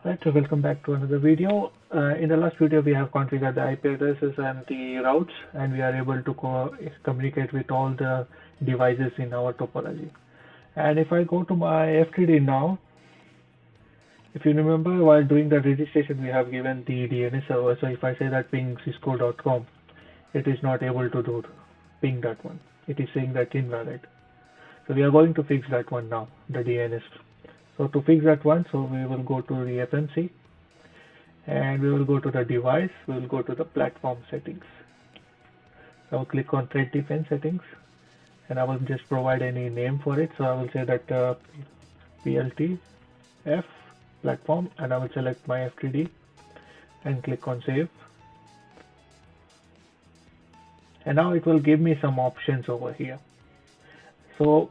Right, so welcome back to another video. In the last video, we have configured the IP addresses and the routes, and we are able to communicate with all the devices in our topology. And if I go to my FTD now, if you remember, while doing the registration, we have given the DNS server. So if I say that ping cisco.com, it is not able to ping that one. It is saying that invalid. So we are going to fix that one now, the DNS. So to fix that one, so we will go to the FMC and we will go to the device, we will go to the platform settings. So I'll click on threat defense settings and I will just provide any name for it. So I will say that PLTF platform and I will select my FTD and click on save. And now it will give me some options over here. So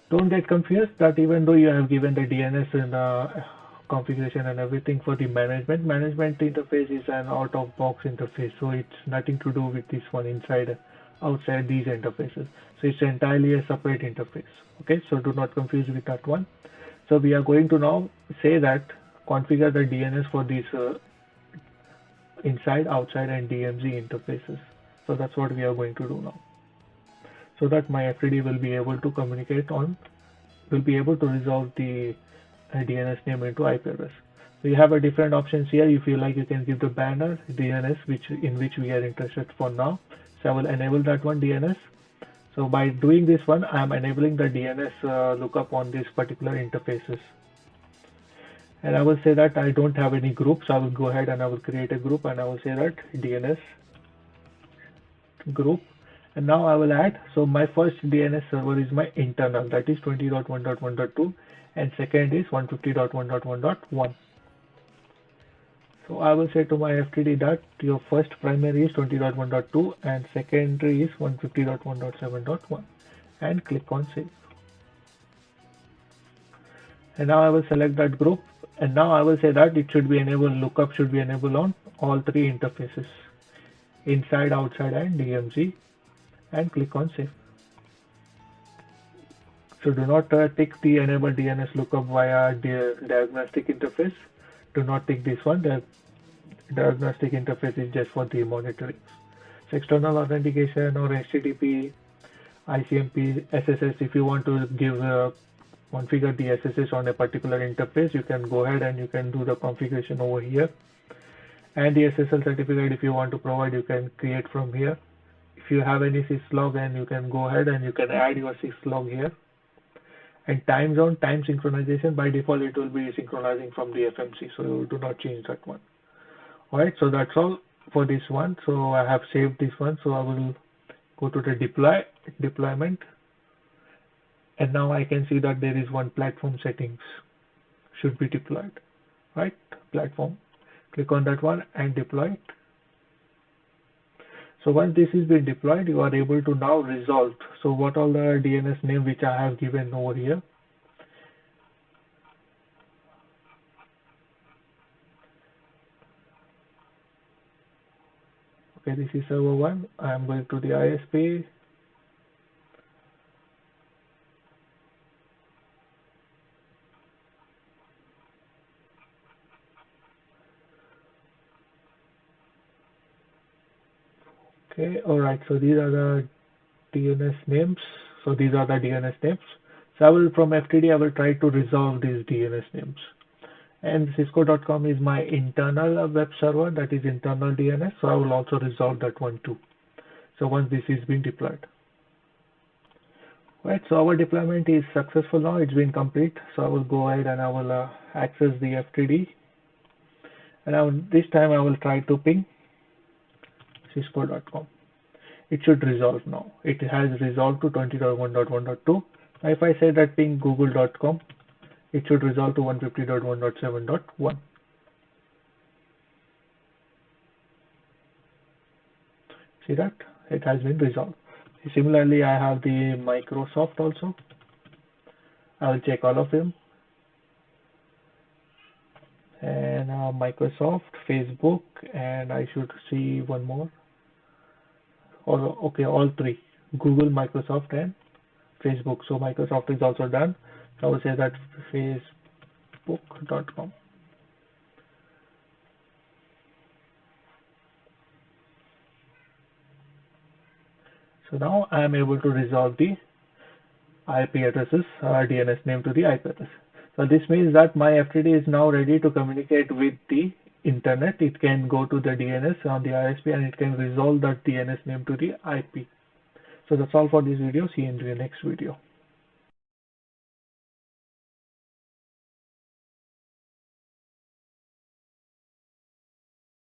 don't get confused that even though you have given the DNS and configuration and everything for the management interface is an out-of-box interface, so it's nothing to do with this one outside these interfaces. So it's entirely a separate interface. Okay, so do not confuse with that one. So we are going to now say that configure the DNS for these inside, outside, and DMZ interfaces. So that's what we are going to do now, so that my FTD will be able to will be able to resolve the DNS name into IP address. So you have a different options here. If you like, you can give the banner DNS in which we are interested for now. So I will enable that one DNS. So by doing this one, I am enabling the DNS lookup on these particular interfaces. And I will say that I don't have any groups. I will go ahead and I will create a group and I will say that DNS group. And now I will add, so my first DNS server is my internal, that is 20.1.1.2, and second is 150.1.1.1. So I will say to my FTD that your first primary is 20.1.2 and secondary is 150.1.7.1 and click on save. And now I will select that group and now I will say that it should be enabled, lookup should be enabled on all three interfaces, inside, outside, and DMZ, and click on save. So do not tick the enable DNS lookup via the diagnostic interface. Do not tick this one. The diagnostic interface is just for the monitoring. So external authentication or HTTP, ICMP, SSS, if you want to configure the SSS on a particular interface, you can go ahead and you can do the configuration over here. And the SSL certificate, if you want to provide, you can create from here. If you have any syslog, and you can go ahead and you can add your syslog here. And time zone, time synchronization, by default it will be synchronizing from the FMC, so do not change that one. Alright, so that's all for this one. So I have saved this one, so I will go to the deployment, and now I can see that there is one platform settings should be deployed. Right, platform, click on that one and deploy it. So once this is been deployed, you are able to now resolve. So what all the DNS name which I have given over here. Okay, this is server 1. I am going to the ISP. Okay, alright, so these are the DNS names. So these are the DNS names. So I will, from FTD, I will try to resolve these DNS names. And cisco.com is my internal web server, that is internal DNS. So I will also resolve that one too. So once this is being deployed. Right, so our deployment is successful now. It's been complete. So I will go ahead and I will access the FTD. And this time I will try to ping cisco.com. It should resolve now. It has resolved to 20.1.1.2. Now if I say that ping google.com, it should resolve to 150.1.7.1. See that? It has been resolved. Similarly, I have the Microsoft also. I will check all of them. And Microsoft, Facebook, and I should see one more. Okay, all three, Google, Microsoft, and Facebook. So Microsoft is also done. So I will say that facebook.com. So now I am able to resolve the IP addresses DNS name to the IP address. So this means that my FTD is now ready to communicate with the internet. It can go to the DNS on the ISP and it can resolve that DNS name to the IP. So that's all for this video. See you in the next video.